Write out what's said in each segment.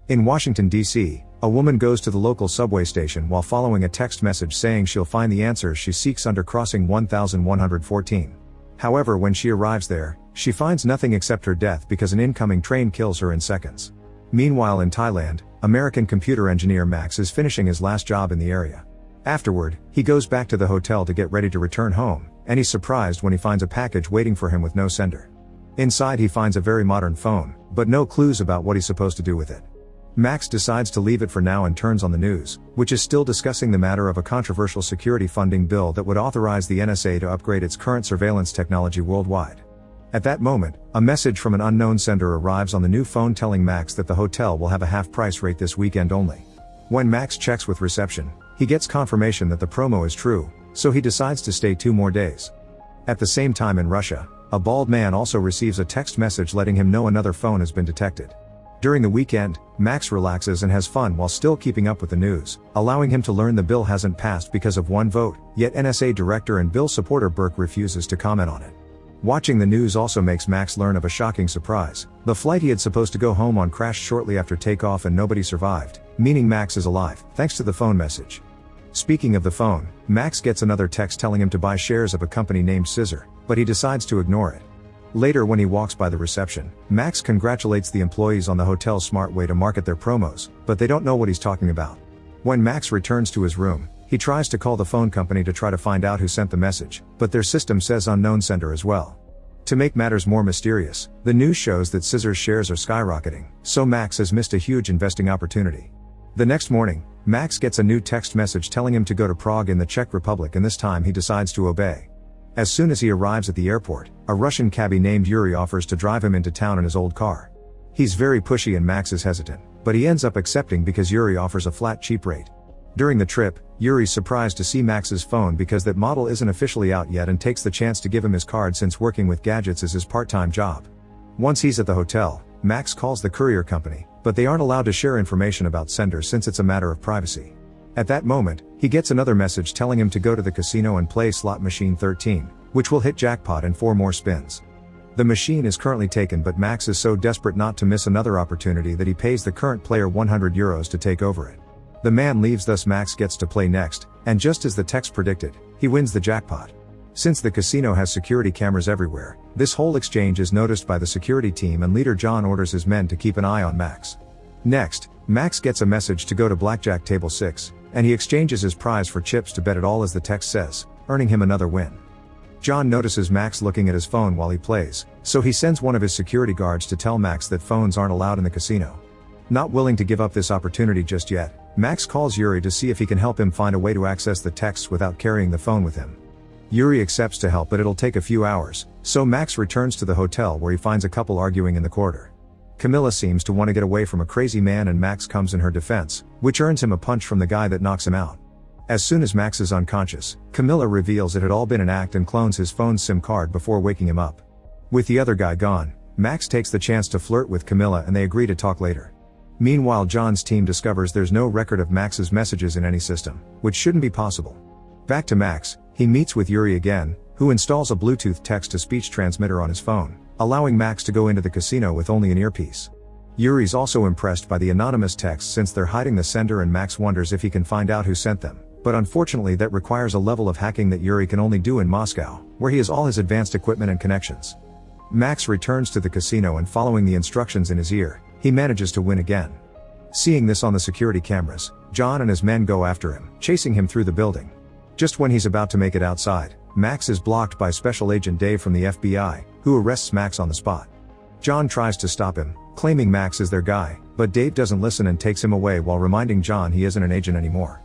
In Washington, D.C., a woman goes to the local subway station while following a text message saying she'll find the answers she seeks under crossing 1114. However, when she arrives there, she finds nothing except her death because an incoming train kills her in seconds. Meanwhile in Thailand, American computer engineer Max is finishing his last job in the area. Afterward, he goes back to the hotel to get ready to return home, and he's surprised when he finds a package waiting for him with no sender. Inside he finds a very modern phone, but no clues about what he's supposed to do with it. Max decides to leave it for now and turns on the news, which is still discussing the matter of a controversial security funding bill that would authorize the NSA to upgrade its current surveillance technology worldwide. At that moment, a message from an unknown sender arrives on the new phone telling Max that the hotel will have a half-price rate this weekend only. When Max checks with reception, he gets confirmation that the promo is true, so he decides to stay 2 more days. At the same time in Russia, a bald man also receives a text message letting him know another phone has been detected. During the weekend, Max relaxes and has fun while still keeping up with the news, allowing him to learn the bill hasn't passed because of 1 vote, yet NSA director and bill supporter Burke refuses to comment on it. Watching the news also makes Max learn of a shocking surprise. The flight he had supposed to go home on crashed shortly after takeoff and nobody survived, meaning Max is alive, thanks to the phone message. Speaking of the phone, Max gets another text telling him to buy shares of a company named Scissor, but he decides to ignore it. Later when he walks by the reception, Max congratulates the employees on the hotel's smart way to market their promos, but they don't know what he's talking about. When Max returns to his room, he tries to call the phone company to try to find out who sent the message, but their system says unknown sender as well. To make matters more mysterious, the news shows that Scissor's shares are skyrocketing, so Max has missed a huge investing opportunity. The next morning, Max gets a new text message telling him to go to Prague in the Czech Republic, and this time he decides to obey. As soon as he arrives at the airport, a Russian cabbie named Yuri offers to drive him into town in his old car. He's very pushy and Max is hesitant, but he ends up accepting because Yuri offers a flat cheap rate. During the trip, Yuri's surprised to see Max's phone because that model isn't officially out yet and takes the chance to give him his card since working with gadgets is his part-time job. Once he's at the hotel, Max calls the courier company, but they aren't allowed to share information about senders since it's a matter of privacy. At that moment, he gets another message telling him to go to the casino and play slot machine 13, which will hit jackpot in 4 more spins. The machine is currently taken, but Max is so desperate not to miss another opportunity that he pays the current player €100 to take over it. The man leaves, thus Max gets to play next, and just as the text predicted, he wins the jackpot. Since the casino has security cameras everywhere, this whole exchange is noticed by the security team and leader John orders his men to keep an eye on Max. Next, Max gets a message to go to blackjack table 6, and he exchanges his prize for chips to bet it all as the text says, earning him another win. John notices Max looking at his phone while he plays, so he sends one of his security guards to tell Max that phones aren't allowed in the casino. Not willing to give up this opportunity just yet, Max calls Yuri to see if he can help him find a way to access the texts without carrying the phone with him. Yuri accepts to help, but it'll take a few hours, so Max returns to the hotel where he finds a couple arguing in the corridor. Camilla seems to want to get away from a crazy man and Max comes in her defense, which earns him a punch from the guy that knocks him out. As soon as Max is unconscious, Camilla reveals it had all been an act and clones his phone's SIM card before waking him up. With the other guy gone, Max takes the chance to flirt with Camilla and they agree to talk later. Meanwhile, John's team discovers there's no record of Max's messages in any system, which shouldn't be possible. Back to Max, he meets with Yuri again, who installs a Bluetooth text-to-speech transmitter on his phone, allowing Max to go into the casino with only an earpiece. Yuri's also impressed by the anonymous texts since they're hiding the sender, and Max wonders if he can find out who sent them, but unfortunately that requires a level of hacking that Yuri can only do in Moscow, where he has all his advanced equipment and connections. Max returns to the casino and following the instructions in his ear, he manages to win again. Seeing this on the security cameras, John and his men go after him, chasing him through the building. Just when he's about to make it outside, Max is blocked by Special Agent Dave from the FBI, who arrests Max on the spot. John tries to stop him, claiming Max is their guy, but Dave doesn't listen and takes him away while reminding John he isn't an agent anymore.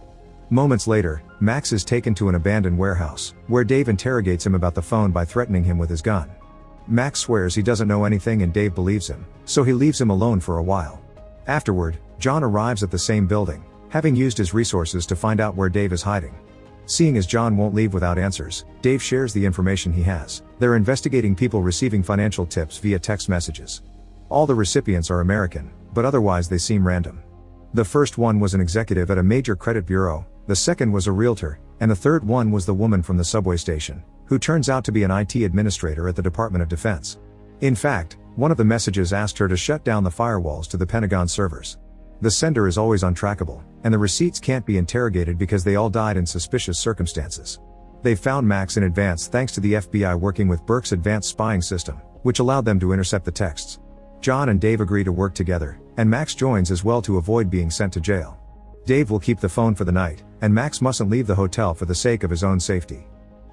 Moments later, Max is taken to an abandoned warehouse, where Dave interrogates him about the phone by threatening him with his gun. Max swears he doesn't know anything and Dave believes him, so he leaves him alone for a while. Afterward, John arrives at the same building, having used his resources to find out where Dave is hiding. Seeing as John won't leave without answers, Dave shares the information he has. They're investigating people receiving financial tips via text messages. All the recipients are American, but otherwise they seem random. The first one was an executive at a major credit bureau, the second was a realtor, and the third one was the woman from the subway station, who turns out to be an IT administrator at the Department of Defense. In fact, one of the messages asked her to shut down the firewalls to the Pentagon servers. The sender is always untrackable, and the receipts can't be interrogated because they all died in suspicious circumstances. They found Max in advance thanks to the FBI working with Burke's advanced spying system, which allowed them to intercept the texts. John and Dave agree to work together, and Max joins as well to avoid being sent to jail. Dave will keep the phone for the night, and Max mustn't leave the hotel for the sake of his own safety.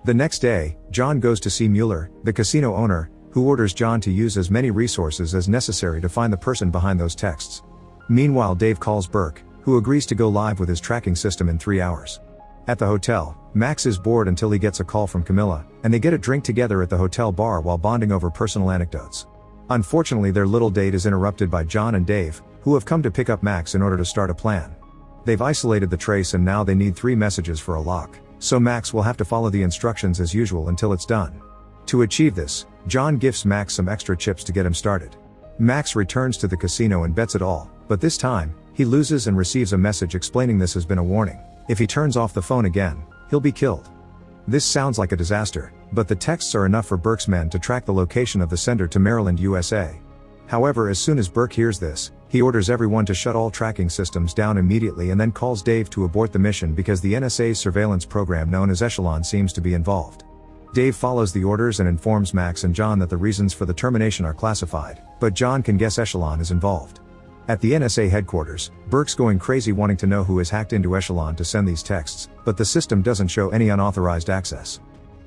The next day, John goes to see Mueller, the casino owner, who orders John to use as many resources as necessary to find the person behind those texts. Meanwhile, Dave calls Burke, who agrees to go live with his tracking system in 3 hours. At the hotel, Max is bored until he gets a call from Camilla, and they get a drink together at the hotel bar while bonding over personal anecdotes. Unfortunately, their little date is interrupted by John and Dave, who have come to pick up Max in order to start a plan. They've isolated the trace and now they need 3 messages for a lock, so Max will have to follow the instructions as usual until it's done. To achieve this, John gifts Max some extra chips to get him started. Max returns to the casino and bets it all, but this time, he loses and receives a message explaining this has been a warning. If he turns off the phone again, he'll be killed. This sounds like a disaster, but the texts are enough for Burke's men to track the location of the sender to Maryland, USA. However, as soon as Burke hears this, he orders everyone to shut all tracking systems down immediately and then calls Dave to abort the mission because the NSA's surveillance program known as Echelon seems to be involved. Dave follows the orders and informs Max and John that the reasons for the termination are classified, but John can guess Echelon is involved. At the NSA headquarters, Burke's going crazy wanting to know who has hacked into Echelon to send these texts, but the system doesn't show any unauthorized access.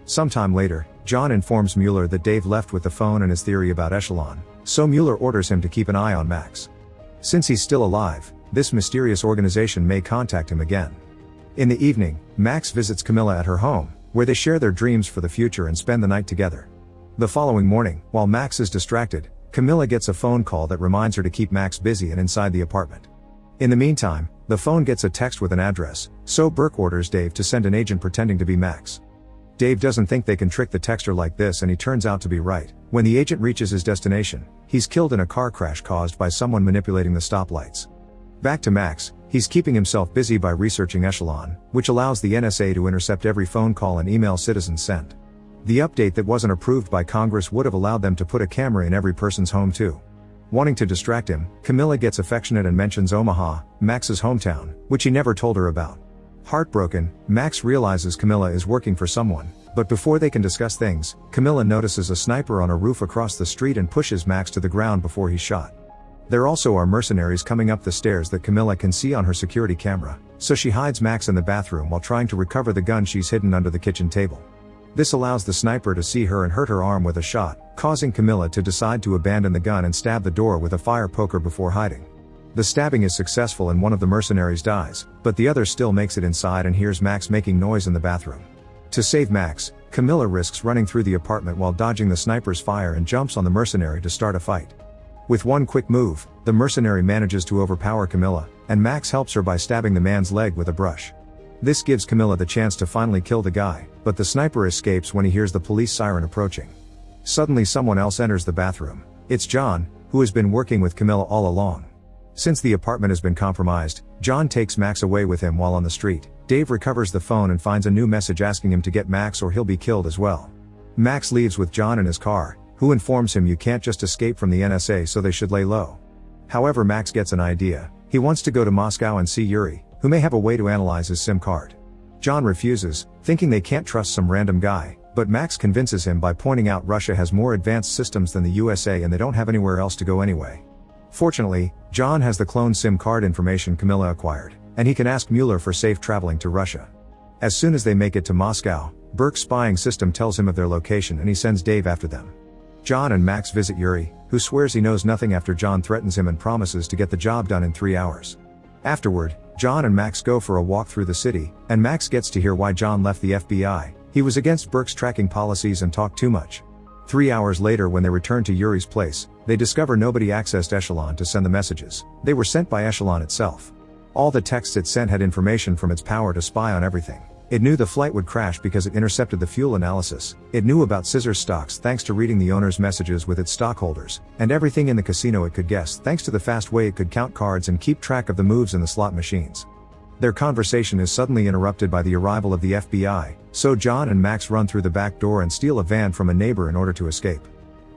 Sometime later, John informs Mueller that Dave left with the phone and his theory about Echelon, so Mueller orders him to keep an eye on Max. Since he's still alive, this mysterious organization may contact him again. In the evening, Max visits Camilla at her home, where they share their dreams for the future and spend the night together. The following morning, while Max is distracted, Camilla gets a phone call that reminds her to keep Max busy and inside the apartment. In the meantime, the phone gets a text with an address, so Burke orders Dave to send an agent pretending to be Max. Dave doesn't think they can trick the texter like this and he turns out to be right. When the agent reaches his destination, he's killed in a car crash caused by someone manipulating the stoplights. Back to Max, he's keeping himself busy by researching Echelon, which allows the NSA to intercept every phone call and email citizens send. The update that wasn't approved by Congress would have allowed them to put a camera in every person's home too. Wanting to distract him, Camilla gets affectionate and mentions Omaha, Max's hometown, which he never told her about. Heartbroken, Max realizes Camilla is working for someone, but before they can discuss things, Camilla notices a sniper on a roof across the street and pushes Max to the ground before he's shot. There also are mercenaries coming up the stairs that Camilla can see on her security camera, so she hides Max in the bathroom while trying to recover the gun she's hidden under the kitchen table. This allows the sniper to see her and hurt her arm with a shot, causing Camilla to decide to abandon the gun and stab the door with a fire poker before hiding. The stabbing is successful and one of the mercenaries dies, but the other still makes it inside and hears Max making noise in the bathroom. To save Max, Camilla risks running through the apartment while dodging the sniper's fire and jumps on the mercenary to start a fight. With one quick move, the mercenary manages to overpower Camilla, and Max helps her by stabbing the man's leg with a brush. This gives Camilla the chance to finally kill the guy, but the sniper escapes when he hears the police siren approaching. Suddenly someone else enters the bathroom. It's John, who has been working with Camilla all along. Since the apartment has been compromised, John takes Max away with him while on the street. Dave recovers the phone and finds a new message asking him to get Max or he'll be killed as well. Max leaves with John in his car, who informs him you can't just escape from the NSA, so they should lay low. However, Max gets an idea. He wants to go to Moscow and see Yuri, who may have a way to analyze his SIM card. John refuses, thinking they can't trust some random guy, but Max convinces him by pointing out Russia has more advanced systems than the USA and they don't have anywhere else to go anyway. Fortunately, John has the cloned SIM card information Camilla acquired, and he can ask Mueller for safe traveling to Russia. As soon as they make it to Moscow, Burke's spying system tells him of their location and he sends Dave after them. John and Max visit Yuri, who swears he knows nothing after John threatens him and promises to get the job done in 3 hours. Afterward, John and Max go for a walk through the city, and Max gets to hear why John left the FBI. He was against Burke's tracking policies and talked too much. 3 hours later, when they return to Yuri's place, they discover nobody accessed Echelon to send the messages. They were sent by Echelon itself. All the texts it sent had information from its power to spy on everything. It knew the flight would crash because it intercepted the fuel analysis. It knew about scissors stocks thanks to reading the owner's messages with its stockholders, and everything in the casino it could guess thanks to the fast way it could count cards and keep track of the moves in the slot machines. Their conversation is suddenly interrupted by the arrival of the FBI, so John and Max run through the back door and steal a van from a neighbor in order to escape.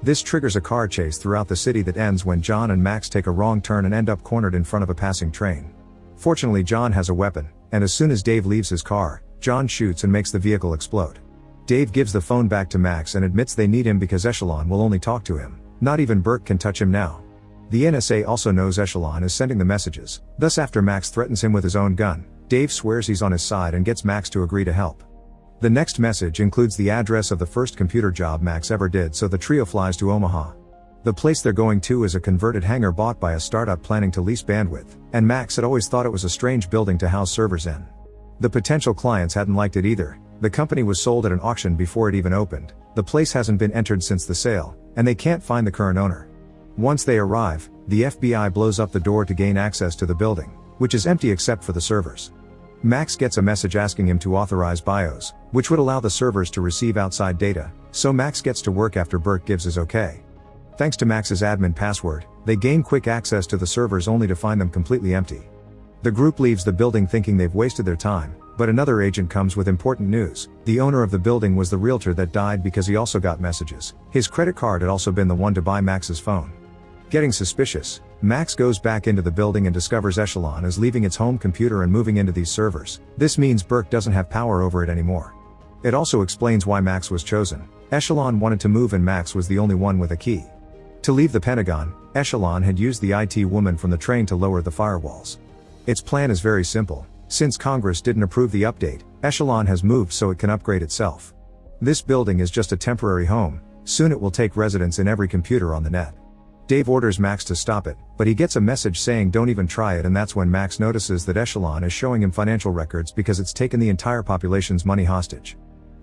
This triggers a car chase throughout the city that ends when John and Max take a wrong turn and end up cornered in front of a passing train. Fortunately, John has a weapon, and as soon as Dave leaves his car, John shoots and makes the vehicle explode. Dave gives the phone back to Max and admits they need him because Echelon will only talk to him. Not even Burke can touch him now. The NSA also knows Echelon is sending the messages, thus after Max threatens him with his own gun, Dave swears he's on his side and gets Max to agree to help. The next message includes the address of the first computer job Max ever did, so the trio flies to Omaha. The place they're going to is a converted hangar bought by a startup planning to lease bandwidth, and Max had always thought it was a strange building to house servers in. The potential clients hadn't liked it either. The company was sold at an auction before it even opened, the place hasn't been entered since the sale, and they can't find the current owner. Once they arrive, the FBI blows up the door to gain access to the building, which is empty except for the servers. Max gets a message asking him to authorize BIOS, which would allow the servers to receive outside data, so Max gets to work after Burke gives his okay. Thanks to Max's admin password, they gain quick access to the servers only to find them completely empty. The group leaves the building thinking they've wasted their time, but another agent comes with important news. The owner of the building was the realtor that died because he also got messages. His credit card had also been the one to buy Max's phone. Getting suspicious, Max goes back into the building and discovers Echelon is leaving its home computer and moving into these servers. This means Burke doesn't have power over it anymore. It also explains why Max was chosen. Echelon wanted to move and Max was the only one with a key. To leave the Pentagon, Echelon had used the IT woman from the train to lower the firewalls. Its plan is very simple. Since Congress didn't approve the update, Echelon has moved so it can upgrade itself. This building is just a temporary home, soon it will take residence in every computer on the net. Dave orders Max to stop it, but he gets a message saying don't even try it, and that's when Max notices that Echelon is showing him financial records because it's taken the entire population's money hostage.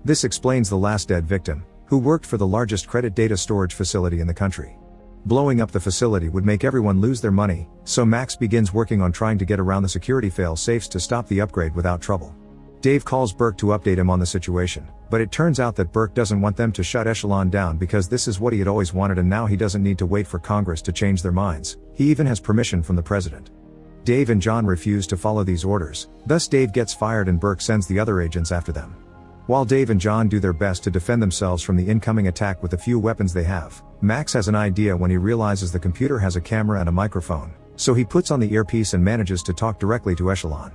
This explains the last dead victim, who worked for the largest credit data storage facility in the country. Blowing up the facility would make everyone lose their money, so Max begins working on trying to get around the security fail-safes to stop the upgrade without trouble. Dave calls Burke to update him on the situation, but it turns out that Burke doesn't want them to shut Echelon down because this is what he had always wanted, and now he doesn't need to wait for Congress to change their minds. He even has permission from the president. Dave and John refuse to follow these orders, thus Dave gets fired and Burke sends the other agents after them. While Dave and John do their best to defend themselves from the incoming attack with the few weapons they have, Max has an idea when he realizes the computer has a camera and a microphone, so he puts on the earpiece and manages to talk directly to Echelon.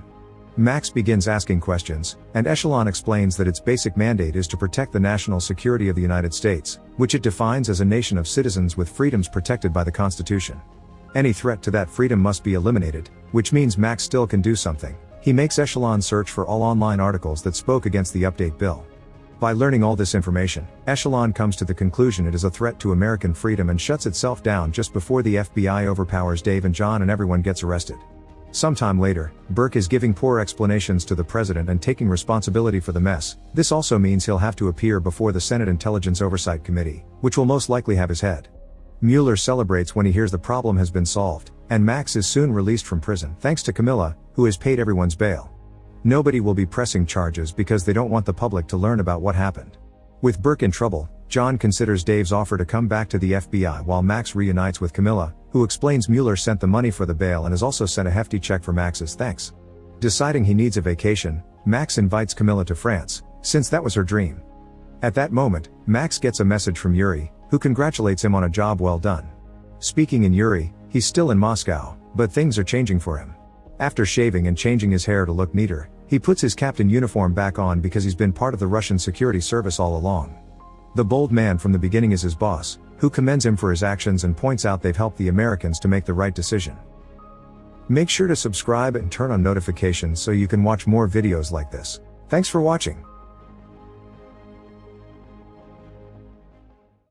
Max begins asking questions, and Echelon explains that its basic mandate is to protect the national security of the United States, which it defines as a nation of citizens with freedoms protected by the Constitution. Any threat to that freedom must be eliminated, which means Max still can do something. He makes Echelon search for all online articles that spoke against the update bill. By learning all this information, Echelon comes to the conclusion it is a threat to American freedom and shuts itself down just before the FBI overpowers Dave and John and everyone gets arrested. Sometime later, Burke is giving poor explanations to the president and taking responsibility for the mess. This also means he'll have to appear before the Senate Intelligence Oversight Committee, which will most likely have his head. Mueller celebrates when he hears the problem has been solved, and Max is soon released from prison thanks to Camilla, who has paid everyone's bail. Nobody will be pressing charges because they don't want the public to learn about what happened. With Burke in trouble, John considers Dave's offer to come back to the FBI while Max reunites with Camilla, who explains Mueller sent the money for the bail and has also sent a hefty check for Max's thanks. Deciding he needs a vacation, Max invites Camilla to France, since that was her dream. At that moment, Max gets a message from Yuri, who congratulates him on a job well done. Speaking in Yuri, he's still in Moscow, but things are changing for him. After shaving and changing his hair to look neater, he puts his captain uniform back on because he's been part of the Russian security service all along. The bold man from the beginning is his boss, who commends him for his actions and points out they've helped the Americans to make the right decision. Make sure to subscribe and turn on notifications so you can watch more videos like this. Thanks for watching.